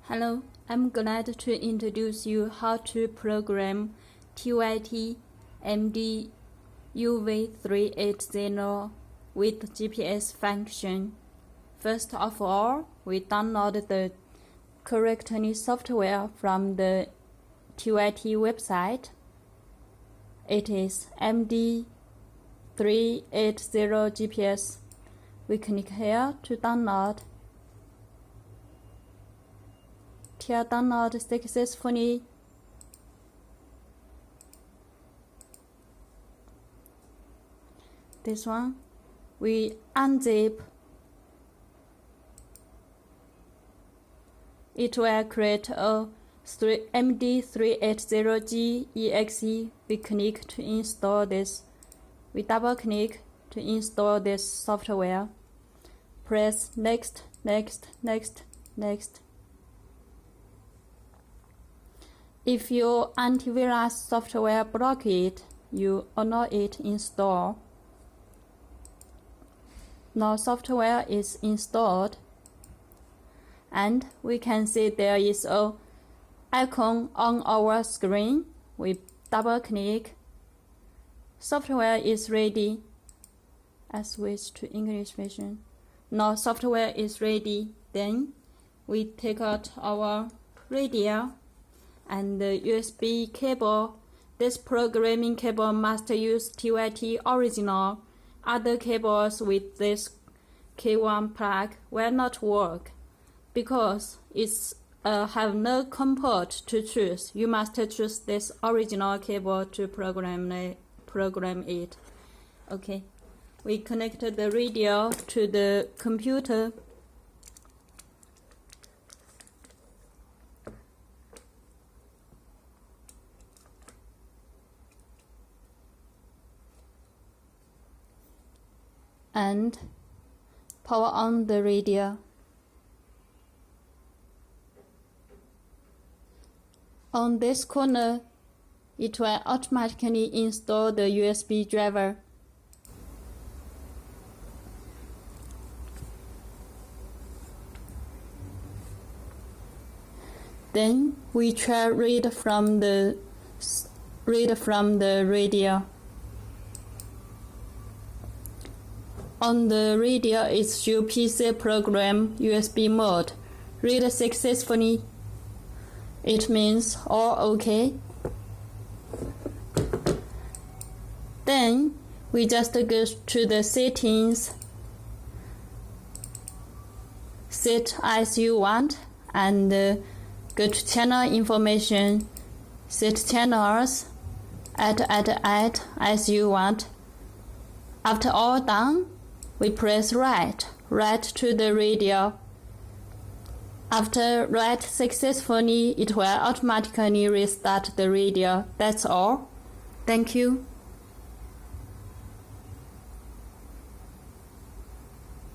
Hello, I'm glad to introduce you how to program Program MD UV380 with GPS function. First of all, we download the correct software from the TYT website. It is MD 380 GPS. We click here to download. Here download successfully. This one, we unzip. It will create a MD380 exe. We click to install this. We double click to install this software. Press next, next, next, next. If your antivirus software block it, you allow it install. Now software is installed, and we can see there is a icon on our screen. We double click. Software is ready. I switch to English version. Now software is ready. Then we take out our radio and the USB cable. This programming cable must use TYT original. Other cables with this K1 plug will not work because it's have no comport to choose. You must choose this original cable to program it. Okay, we connected the radio to the computer. And power on the radio. On this corner, it will automatically install the USB driver. Then we try read from the radio. On the radio is your PC program USB mode. Read successfully. It means all okay. Then we just go to the settings. Set as you want and go to channel information. Set channels. Add as you want. After all done, we press write to the radio. After write successfully, it will automatically restart the radio. That's all. Thank you.